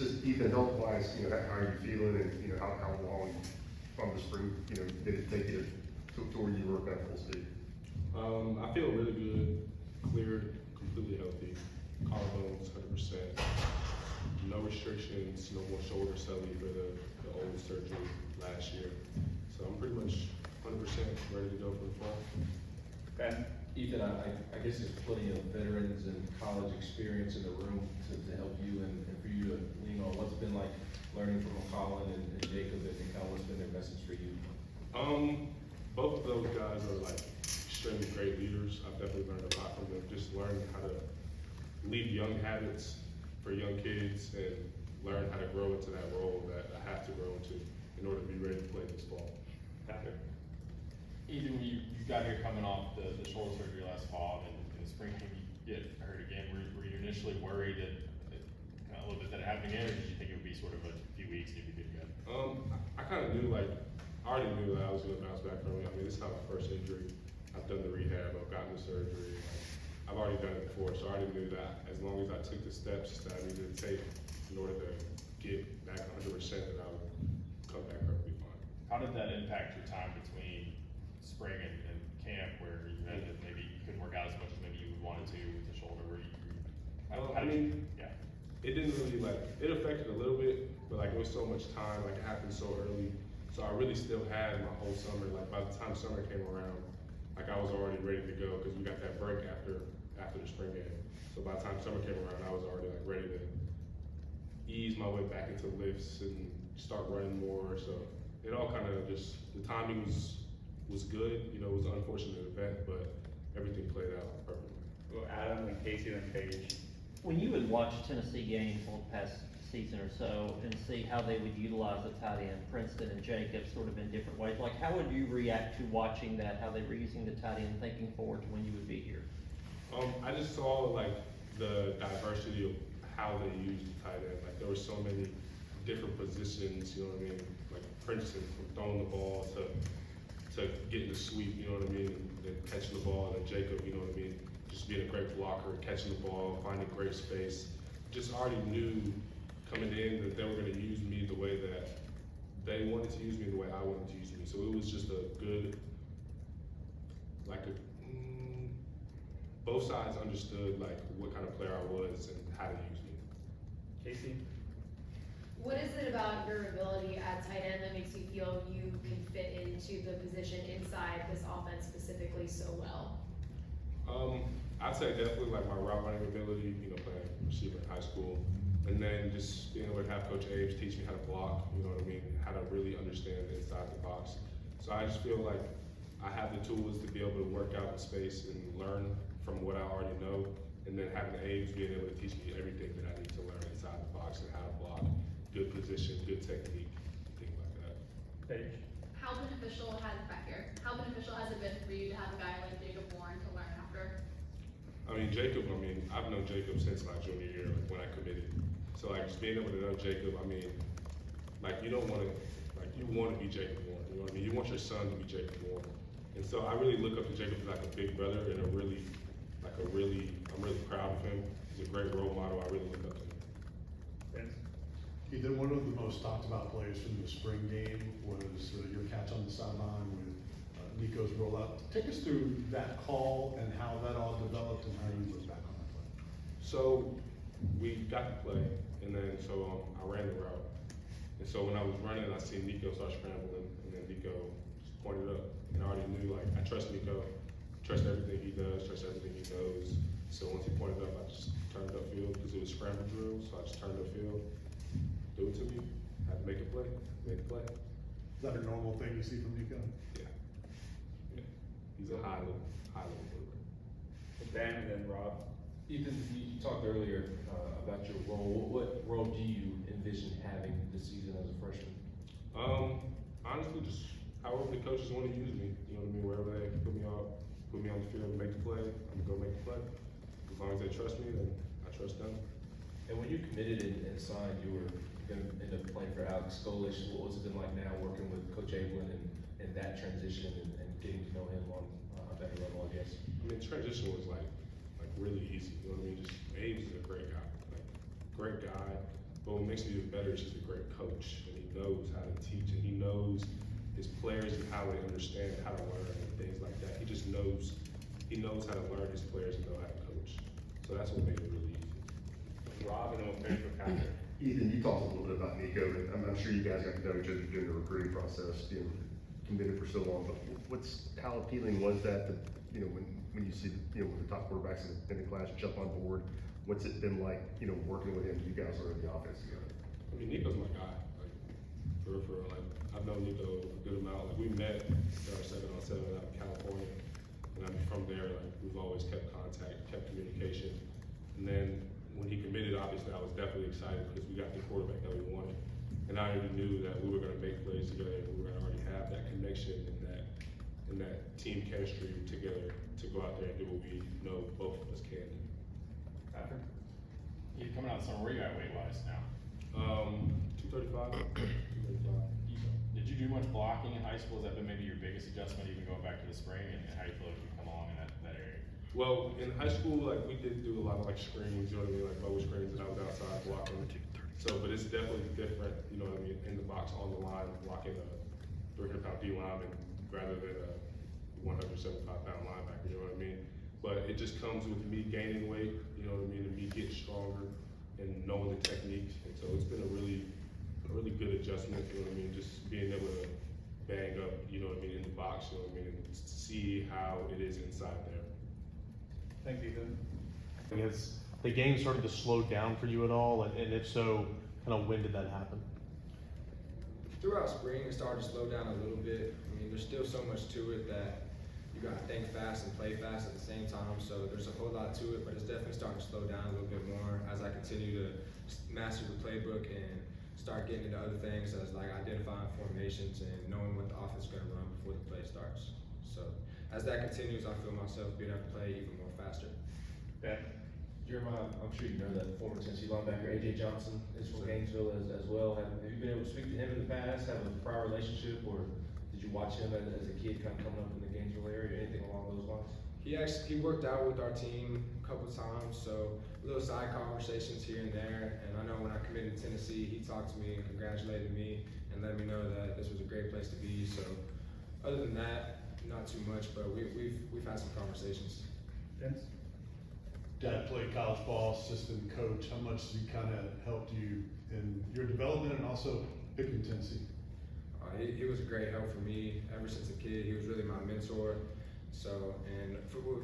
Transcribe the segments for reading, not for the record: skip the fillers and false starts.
just Ethan, health-wise, how are you feeling, and, how long from the spring, did it take you to where you were at full speed? I feel really good, cleared, completely healthy, collarbones 100%, no restrictions, no more shoulder swelling for the old surgery last year. So I'm pretty much 100% ready to go for the fall. Ben? Ethan, I guess there's plenty of veterans and college experience in the room to help you and for you to lean on. What's been like learning from Colin and Jacob, and kind of what's been their message for you? Both of those guys are like extremely great leaders. I've definitely learned a lot from them. Just learning how to lead young habits for young kids and learn how to grow into that role that I have to grow into in order to be ready to play this fall. Telander? Ethan, when you got here coming off the shoulder surgery last fall, and in the spring game you get hurt again, were you initially worried that a little bit that it happened again, or did you think it would be sort of a few weeks and you'd be good to go? I kind of knew, I already knew that I was going to bounce back from it. I mean, this is not my first injury. I've done the rehab, I've gotten the surgery. I've already done it before, so I already knew that as long as I took the steps that I needed to take in order to get back 100%, that I would come back perfectly fine. How did that impact your time between spring and camp, where you had to maybe you couldn't work out as much as maybe you wanted to with the shoulder? Yeah. It didn't really it affected a little bit, but it was so much time, it happened so early. So I really still had my whole summer. By the time summer came around, I was already ready to go because we got that break after the spring game. So by the time summer came around, I was already ready to ease my way back into lifts and start running more. So it all kind of just, the timing was good. It was an unfortunate event, but everything played out perfectly. Well, Adam and Casey and Paige. When you would watch Tennessee games for the past season or so and see how they would utilize the tight end, Princeton and Jacob, sort of in different ways, how would you react to watching that, how they were using the tight end, thinking forward to when you would be here? I just saw the diversity of how they used the tight end. There were so many different positions, you know what I mean? Princeton, from throwing the ball to getting the sweep, you know what I mean? And then catching the ball, and then Jacob, you know what I mean? Just being a great blocker, catching the ball, finding great space. Just already knew coming in that they were going to use me the way that they wanted to use me, the way I wanted to use me. So it was just a good, both sides understood what kind of player I was and how to use me. Casey? What is it about your ability at tight end that makes you feel you can fit into the position inside this offense specifically so well? I'd say definitely my route running ability, playing receiver in high school, and then just being able to have Coach Aves teach me how to block, you know what I mean, how to really understand inside the box. So I just feel like I have the tools to be able to work out in space and learn from what I already know, and then having Aves being able to teach me everything that I need to learn inside the box and how to block, good position, good technique, things like that. Paige? How beneficial has it been for you to have a guy like Jacob Warren to learn after? Jacob, I've known Jacob since my junior year, when I committed. So just being able to know Jacob, you don't want to, you want to be Jacob Warren, you know what I mean? You want your son to be Jacob Warren. And so I really look up to Jacob as a big brother, and I'm really proud of him. He's a great role model. I really look up to him. Vince? Ethan, one of the most talked about plays from the spring game was your catch on the sideline with Nico's rollout. Take us through that call and how that all developed and how you look back on that play. So we got to play, and then I ran the route. And so when I was running, I seen Nico start scrambling, and then Nico just pointed up. And I already knew, I trust Nico, trust everything he does, trust everything he knows. So once he pointed up, I just turned upfield because it was scramble drill. So I just turned upfield, do it to me, had to make a play, make a play. Is that a normal thing you see from Nico? Yeah. He's a high level quarterback. Ben and then Rob. Ethan, you talked earlier about your role. What role do you envision having this season as a freshman? Honestly, just however the coaches want to use me. You know what I mean? Wherever they put me on the field and make the play, I'm gonna go make the play. As long as they trust me, then I trust them. And when you committed and signed, you were going to end up playing for Alex Scolish. What was it been like now working with Coach Jalen and that transition and getting to know him on a better level, I guess? Transition was really easy. You know what I mean? Just Abe is a great guy. Great guy. But what makes him even better is he's a great coach, and he knows how to teach, and he knows his players and how they understand how to learn and things like that. He just knows, he knows how to learn his players and know how to coach. So that's what made it really easy. Rob, and then we'll finish with Patrick. Ethan, you talked a little bit about Nico, and I'm sure you guys got to know each other during the recruiting process, you know, committed for so long, but how appealing was that, you know, when you see, you know, when the top quarterbacks in the class jump on board, what's it been like, you know, working with him, you guys are in the offense together? I mean, Nico's my guy, like, for real, like, I've known Nico a good amount, like, we met in our 7-on-7 out in California, and I mean, from there, like, we've always kept contact, kept communication, and then when he committed, obviously, I was definitely excited because we got the quarterback that we wanted, and I already knew that we were gonna make plays together, and we were gonna already have that connection and that team chemistry together to go out there and do what we know both of us can do. Patrick? You coming out of summer, where you at weight wise now? 235. Did you do much blocking in high school? Has that been maybe your biggest adjustment, even going back to the spring, and how do you feel like you've come along in that area? Well, in high school, like, we did do a lot of, like, screens, you know what I mean, like, lower screens, and I was outside blocking. So, but it's definitely different, you know what I mean, in the box, on the line, blocking a 300-pound D lineman rather than a 175-pound linebacker, you know what I mean? But it just comes with me gaining weight, you know what I mean, and me getting stronger and knowing the techniques. And so it's been a really good adjustment, you know what I mean, just being able to bang up, you know what I mean, in the box, you know what I mean, and see how it is inside there. Thanks, Ethan. Has the game started to slow down for you at all? And if so, kind of when did that happen? Throughout spring, it started to slow down a little bit. I mean, there's still so much to it that you gotta think fast and play fast at the same time. So there's a whole lot to it, but it's definitely starting to slow down a little bit more as I continue to master the playbook and start getting into other things as like identifying formations and knowing what the offense is gonna run before the play starts. So as that continues, I feel myself being able to play even more faster. Ben? Jeremiah, I'm sure you know that former Tennessee linebacker A.J. Johnson is from Gainesville as well. Have you been able to speak to him in the past, have a prior relationship, or did you watch him as a kid kind of coming up in the Gainesville area, anything along those lines? He worked out with our team a couple of times, so little side conversations here and there. And I know when I committed to Tennessee, he talked to me and congratulated me and let me know that this was a great place to be. So other than that, not too much, but we've had some conversations. Vince? Dad played college ball, assistant coach. How much has he kind of helped you in your development and also picking Tennessee? He was a great help for me ever since a kid. He was really my mentor. So, and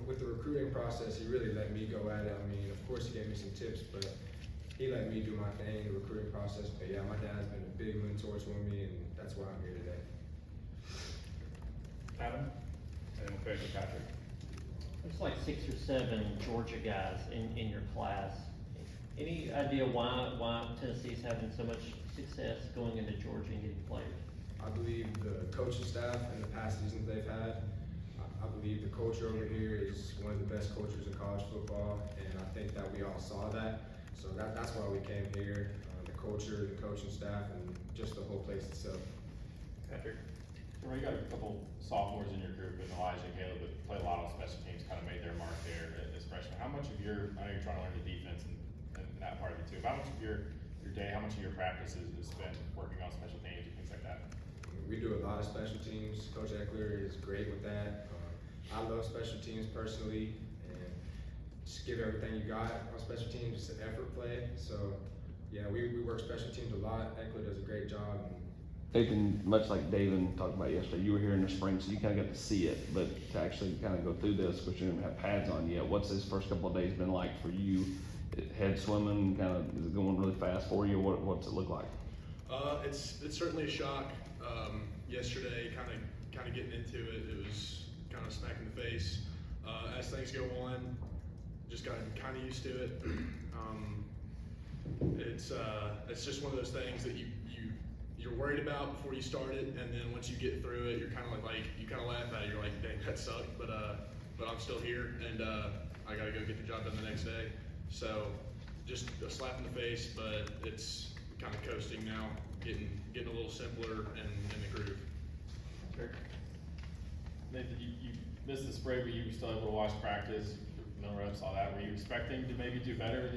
with the recruiting process, he really let me go at it. I mean, of course, he gave me some tips, but he let me do my thing, the recruiting process. But yeah, my dad's been a big mentor to me, and that's why I'm here today. Adam? And then we'll finish with Patrick. There's like 6 or 7 Georgia guys in your class. Any idea why Tennessee's having so much success going into Georgia and getting players? I believe the coaching staff and the past seasons they've had. I believe the culture over here is one of the best cultures in college football, and I think that we all saw that. So that's why we came here. The culture, the coaching staff, and just the whole place itself. Patrick? You got a couple sophomores in your group, and Elijah and Caleb that play a lot on special teams, kind of made their mark there as freshmen. How much of your, I know you're trying to learn the defense and that part of it too, but how much of your day, how much of your practices is spent working on special teams and things like that? We do a lot of special teams. Coach Eckler is great with that. I love special teams personally, and just give everything you got on special teams. It's an effort play. So yeah, we work special teams a lot. Eckler does a great job. Ethan, much like David talked about yesterday, you were here in the spring, so you kind of got to see it, but to actually kind of go through this, because you didn't have pads on yet, what's this first couple of days been like for you? Head swimming, kind of, is it going really fast for you? What's it look like? It's certainly a shock. Yesterday, kind of getting into it, it was kind of smack in the face. As things go on, just got kind of used to it. It's just one of those things that you're worried about before you start it, and then once you get through it, you're kind of like you kind of laugh at it. You're like, dang, that sucked, but I'm still here, and I gotta go get the job done the next day. So just a slap in the face, but it's kind of coasting now, getting a little simpler and in the groove. Sure. Nathan, you missed the spring, but you were still able to watch practice, no reps, all that. Were you expecting to maybe do better?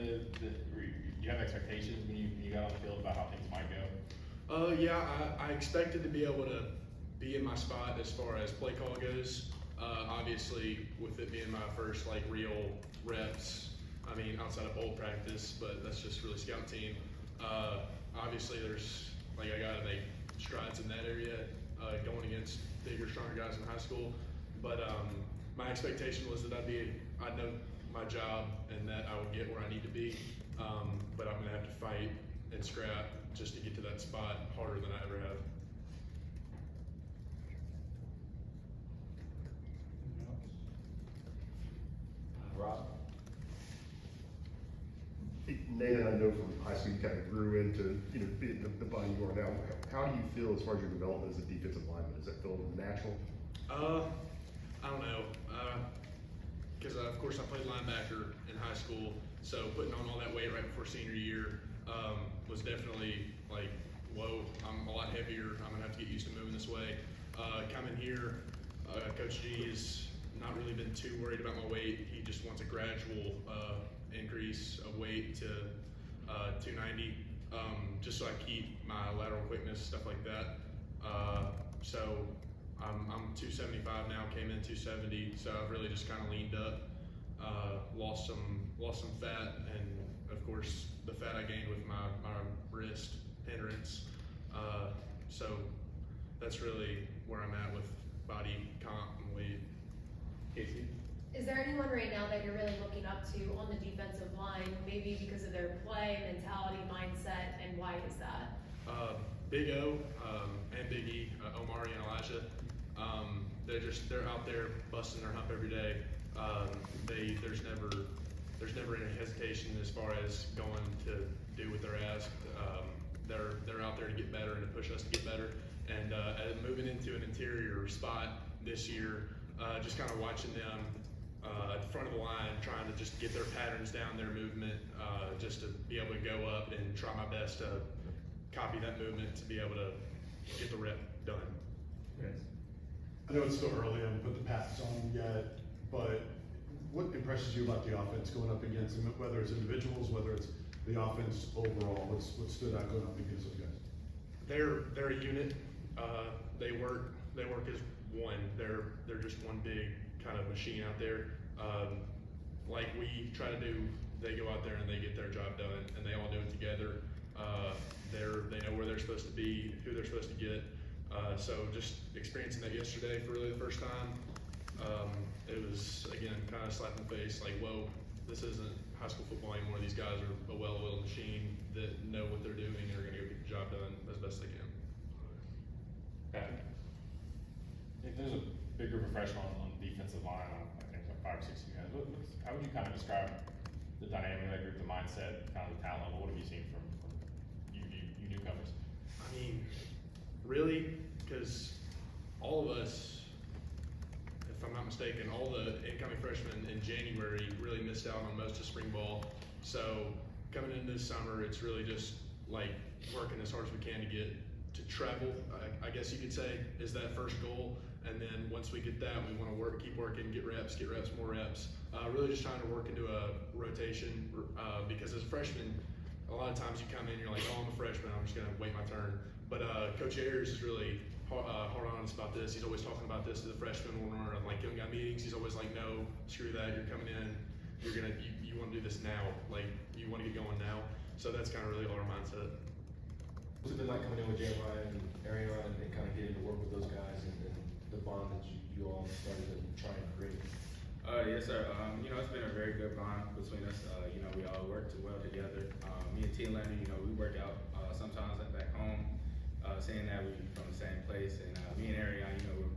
you have expectations when you got on the field about how things might go? Yeah, I expected to be able to be in my spot as far as play call goes. Obviously, with it being my first like real reps, I mean outside of bowl practice, but that's just really scout team. Obviously, there's like I gotta make strides in that area, going against bigger, stronger guys in high school. But my expectation was that I'd know my job and that I would get where I need to be. But I'm gonna have to fight and scrap just to get to that spot harder than I ever have. Anything else? Rob? Nathan, I know from high school you kind of grew into, you know, being the body you are now. How do you feel as far as your development as a defensive lineman? Does that feel natural? I don't know, because of course I played linebacker in high school, so putting on all that weight right before senior year was definitely like, whoa, I'm a lot heavier. I'm gonna have to get used to moving this way. Coming here, Coach G has not really been too worried about my weight. He just wants a gradual increase of weight to 290, just so I keep my lateral quickness, stuff like that. So I'm 275 now, came in 270, so I've really just kind of leaned up, lost some fat, and of course the fat I gained with my wrist hindrance. So that's really where I'm at with body comp and weight. Casey? Is there anyone right now that you're really looking up to on the defensive line, maybe because of their play, mentality, mindset, and why is that? Big O and Big E, Omari and Elijah, they're out there busting their hump every day. There's never any hesitation as far as going to do what they're asked. They're out there to get better and to push us to get better. And moving into an interior spot this year, just kind of watching them at the front of the line, trying to just get their patterns down, their movement, just to be able to go up and try my best to copy that movement to be able to get the rep done. Vince? I know it's still early, I haven't put the pads on yet, but what impresses you about the offense going up against them, whether it's individuals, whether it's the offense overall? What stood out going up against those guys? They're a unit. They work as one. They're just one big kind of machine out there. Like we try to do, they go out there and they get their job done, and they all do it together. They know where they're supposed to be, who they're supposed to get. So just experiencing that yesterday for really the first time, it was again kind of slap in the face. Like, whoa, this isn't high school football anymore. These guys are a well-oiled machine that know what they're doing and are going to go get the job done as best they can. Patrick? If there's a big group of freshmen on the defensive line, I think like 5 or 6 of you guys, how would you kind of describe the dynamic of that group, the mindset, kind of the talent level? What have you seen from you newcomers? I mean, really, because all of us, if I'm not mistaken, all the incoming freshmen in January really missed out on most of spring ball. So coming into this summer, it's really just like working as hard as we can to get to travel, I guess you could say, is that first goal. And then once we get that, we want to keep working, get reps, more reps. Really just trying to work into a rotation because as a freshman, a lot of times you come in, you're like, oh, I'm a freshman, I'm just going to wait my turn. But Coach Ayers is really hard on us about this. He's always talking about this to the freshmen when we're in like young guy meetings. He's always like, no, screw that, you're coming in, you want to do this now, like you want to get going now. So that's kind of really our mindset. What's it been like coming in with Jeremiah and Ariana and kind of getting to work with those guys and the bond that you all started to try and create? Yes, sir. It's been a very good bond between us. We all work well together. Me and Telander, we work out sometimes back home, saying that we're from the same place. And me and Ariana, we're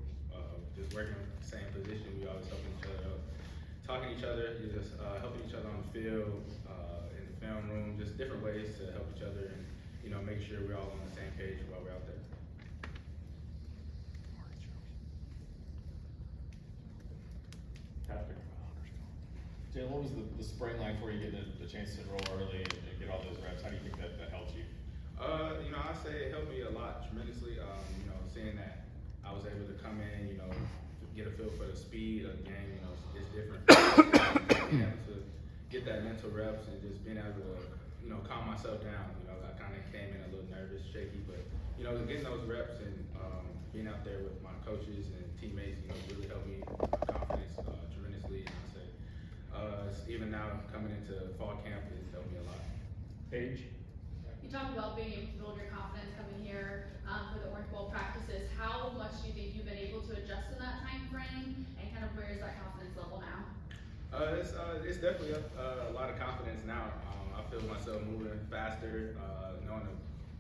just working on the same position. We always helping each other out, talking to each other, just helping each other on the field, in the film room, just different ways to help each other and, make sure we're all on the same page while we're out there. Patrick? Jalen, what was the spring like for you getting the chance to enroll early and get all those reps? How do you think that helped you? I say it helped me a lot tremendously. Seeing that I was able to come in, get a feel for the speed of the game, it's different. Being able to get that mental reps and just being able to calm myself down. I kind of came in a little nervous, shaky, but getting those reps and being out there with my coaches and teammates, really helped me my confidence tremendously. And I say, even now coming into fall camp, it's helped me a lot. Paige? You talked about being able to build your confidence coming here for the Orange Bowl practices. How much do you think you've been able to adjust in that time frame, and kind of where is that confidence level now? It's definitely a lot of confidence now. I feel myself moving faster,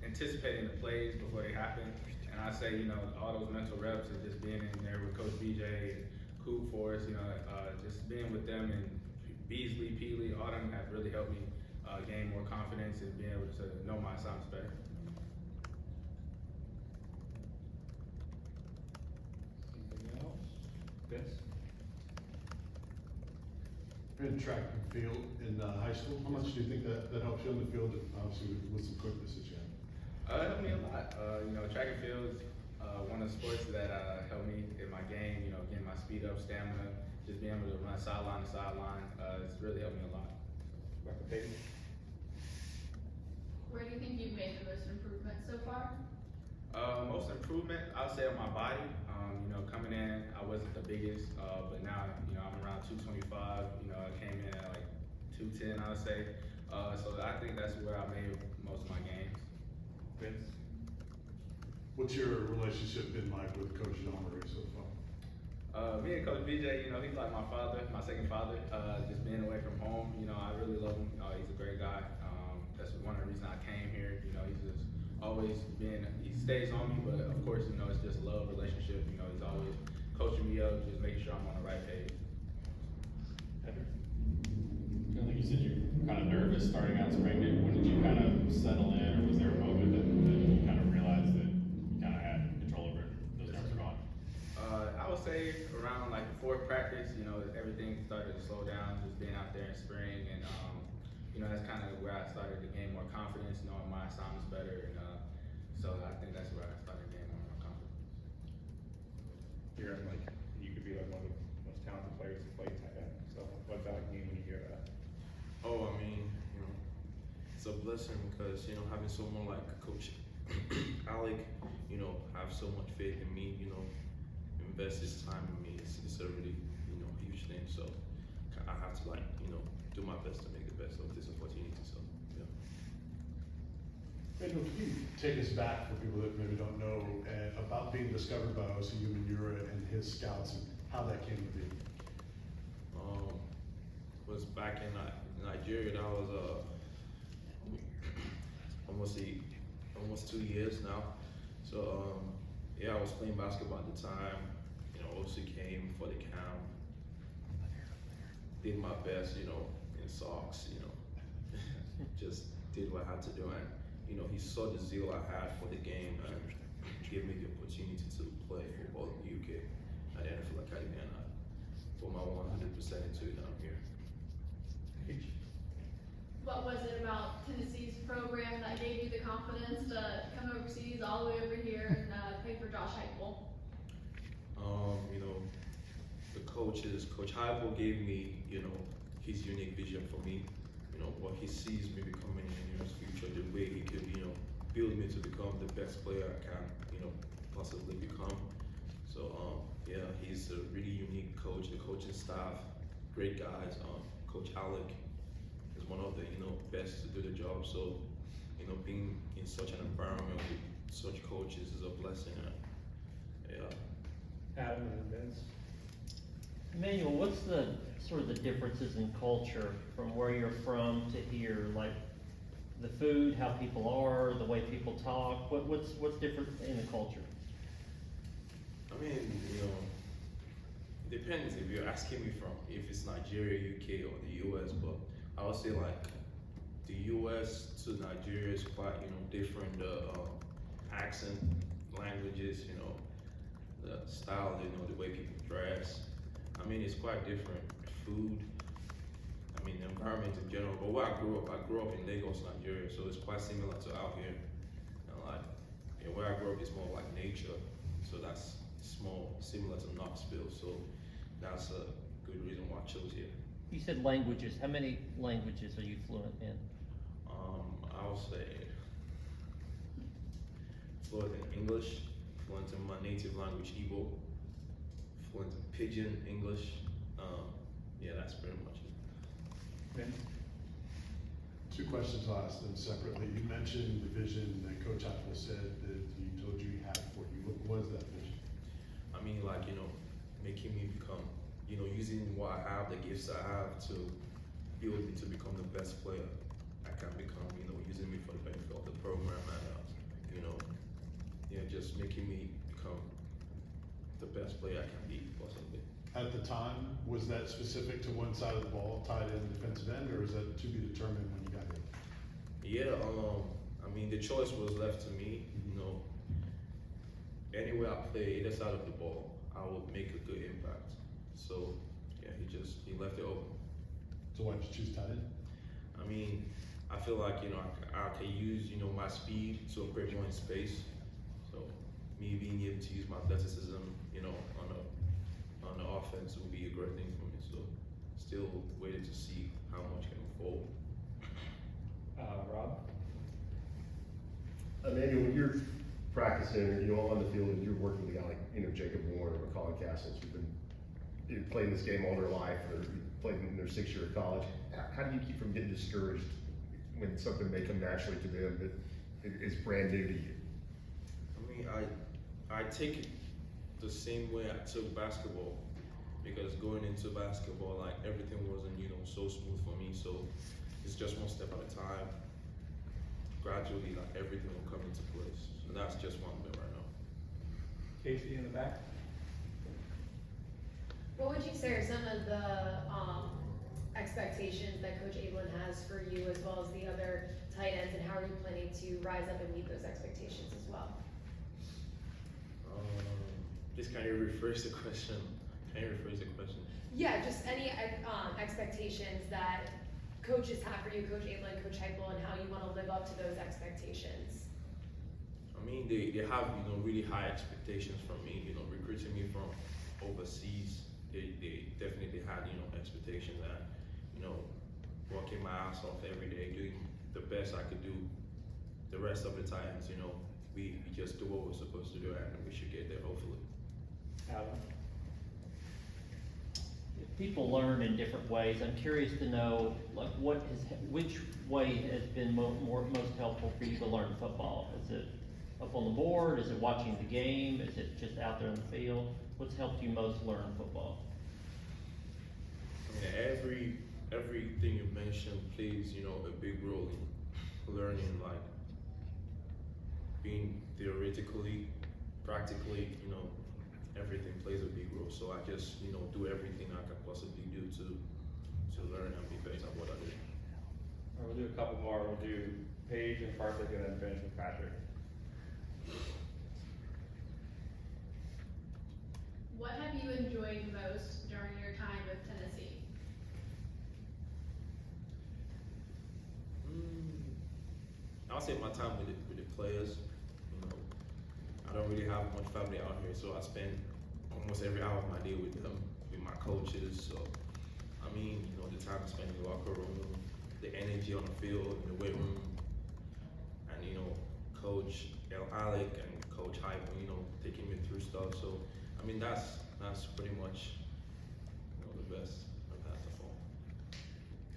anticipating the plays before they happen. And I say, all those mental reps and just being in there with Coach BJ and Coop for us, just being with them and Beasley, Peely, all them have really helped me gain more confidence and being able to know my assignments better. Anything else? Vince? In track and field in high school, how much do you think that helps you on the field, obviously with some quickness that you have? It helped me a lot. Track and field is one of the sports that helped me in my game, getting my speed up, stamina, just being able to run sideline to sideline. It's really helped me a lot. Dr. Payton? Where do you think you've made the most improvement so far? Most improvement, I'll say on my body. Coming in, I wasn't the biggest, but now, I'm around 225. I came in at like 210, I would say. So I think that's where I made most of my games. Vince? What's your relationship been like with Coach Jean-Marie so far? Me and Coach BJ, he's like my father, my second father. Just being away from home, I really love him. He's a great guy. That's one of the reasons I came here. He's just always he stays on me, but of course, it's just a love relationship. He's always coaching me up, just making sure I'm on the right page. Heather? I think you said you were kind of nervous starting out spring. When did you kind of settle in, or was there a moment that you kind of realized that you kind of had control over it? Those nerves are gone? I would say around like the fourth practice, everything started to slow down, just being out there in spring, and that's kind of where I started to gain more confidence, knowing my assignments better, and so I think that's where I started to gain more confidence. You're you could be like one of the most talented players to play tight end. So what's that mean when you hear that? Oh, I mean, it's a blessing because, having someone like Coach Alec, have so much faith in me, invest his time in me, it's a really, huge thing. So I have to do my best to make the best of this opportunity. So, yeah. Emmanuel, can you take us back for people that maybe don't know about being discovered by OCU Manura and his scouts and how that came to be? Was back in Nigeria. That was almost 2 years now. So I was playing basketball at the time. OC came for the camp. Did my best, in socks. Just did what I had to do, and he saw the zeal I had for the game and gave me the opportunity to play football in the UK at the NFL Academy, and I put my 100% into it, and I'm here. What was it about Tennessee's program that gave you the confidence to come overseas all the way over here and play for Josh Heupel? The Coach Heupel gave me, his unique vision for me. What he sees me becoming in the near future, the way he could, build me to become the best player I can, possibly become. So, he's a really unique coach. The coaching staff, great guys. Coach Alec is one of the, best to do the job. So, being in such an environment with such coaches is a blessing. Adam and Vince? Emmanuel, what's the sort of the differences in culture from where you're from to here? Like the food, how people are, the way people talk. What's different in the culture? I mean, it depends if you're asking me from if it's Nigeria, UK, or the US. But I would say the US to Nigeria is quite different. Accent, languages, the style, the way people dress. I mean, it's quite different. Food, I mean, the environment in general. But where I grew up in Lagos, Nigeria, so it's quite similar to out here. And where I grew up is more like nature, so that's similar to Knoxville. So that's a good reason why I chose here. You said languages. How many languages are you fluent in? I'll say fluent in English, fluent in my native language, Igbo, fluent in Pidgin English. Yeah, that's pretty much it. Vince? Two questions I'll ask them separately. You mentioned the vision that Coach Apple said that he told you he had for you. What was that vision? I mean, like, making me become, using what I have, the gifts I have to build me to become the best player I can become, using me for the benefit of the program and, just making me become the best player I can be, possibly. At the time, was that specific to one side of the ball, tight end, defensive end, or is that to be determined when you got here? Yeah, I mean, the choice was left to me, Anywhere I play, either side of the ball, I would make a good impact. So, yeah, he left it open. So why did you choose tight end? I mean, I feel like, I can use, my speed to operate more in space. So, me being able to use my athleticism, on the offense would be a great thing for me. So, still waiting to see how much can unfold. Rob? Emmanuel, when you're practicing, on the field, and you're working with a guy like, Jacob Warren or Colin Castles, who've been playing this game all their life, or played in their 6th year of college, how do you keep from getting discouraged when something may come naturally to them that is brand new to you? I mean, I take it the same way I took basketball, because going into basketball, like, everything wasn't, so smooth for me. So it's just one step at a time. Gradually, like, everything will come into place. So that's just one bit right now. Casey in the back? What would you say are some of the expectations that Coach Jalen has for you, as well as the other tight ends, and how are you planning to rise up and meet those expectations as well? Just can you rephrase the question? Yeah, just any expectations that coaches have for you, Coach Jalen, Coach Heupel, and how you want to live up to those expectations. I mean, they have, really high expectations from me, recruiting me from overseas. They definitely had, expectations that, working my ass off every day, doing the best I could do. The rest of the times, we just do what we're supposed to do, and we should get there, hopefully. Alan? People learn in different ways. I'm curious to know, like, which way has been most helpful for you to learn football? Is it up on the board? Is it watching the game? Is it just out there in the field? What's helped you most learn football? I mean, everything you mentioned plays, a big role in learning, like, being theoretically, practically, everything plays a big role. So I just, do everything I can possibly do to learn and be better at what I do. All right, we'll do a couple more. We'll do Paige and Farthik, and then finish with Patrick. What have you enjoyed most during your time with Tennessee? I'll say my time with the players. I don't really have much family out here, so I spend almost every hour of my day with them, with my coaches. So, I mean, the time spent in the locker room, the energy on the field, in the weight room, and Coach Alec and Coach Heupel, taking me through stuff. So, I mean, that's pretty much the best I've had so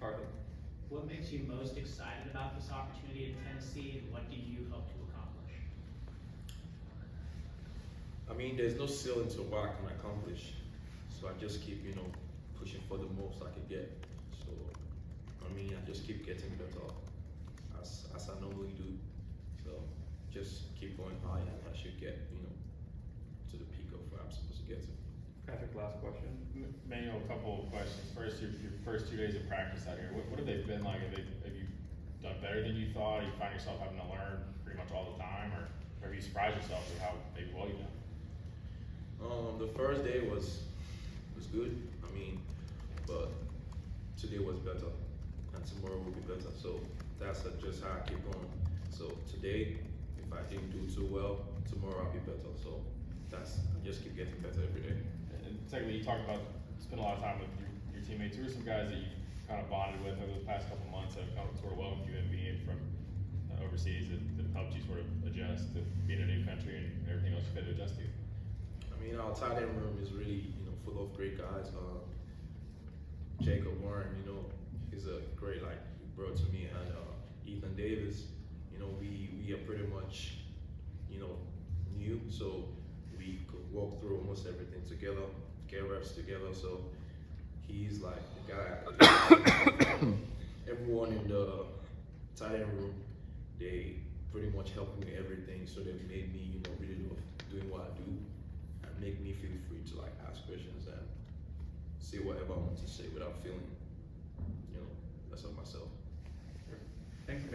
far. Farthik? What makes you most excited about this opportunity in Tennessee, and what do you hope to accomplish? I mean, there's no ceiling to what I can accomplish, so I just keep, pushing for the most I can get. So, I mean, I just keep getting better as I normally do. So, just keep going high, and I should get, to the peak of where I'm supposed to get to. Patrick, last question. Emmanuel, a couple of questions. First, your first 2 days of practice out here, what have they been like? Have you done better than you thought? You find yourself having to learn pretty much all the time, or have you surprised yourself with how maybe well you've done? The first day was good. I mean, but today was better, and tomorrow will be better. So that's just how I keep going. So today, if I didn't do too well, tomorrow I'll be better. So I just keep getting better every day. And secondly, you talked about spending a lot of time with your teammates. Who are some guys that you kind of bonded with over the past couple months that have come sort of welcomed you in being from overseas that helped you sort of adjust to being in a new country and everything else you had to adjust to? I mean, our tight end room is really, full of great guys. Jacob Warren, he's a great bro to me, and Ethan Davis, we are pretty much, new, so we could walk through almost everything together, get reps together. So he's like the guy. Everyone in the tight end room, they pretty much help me with everything. So they made me, really love doing what I do, and make me feel free to ask questions and say whatever I want to say without feeling, less of myself. Thanks, man.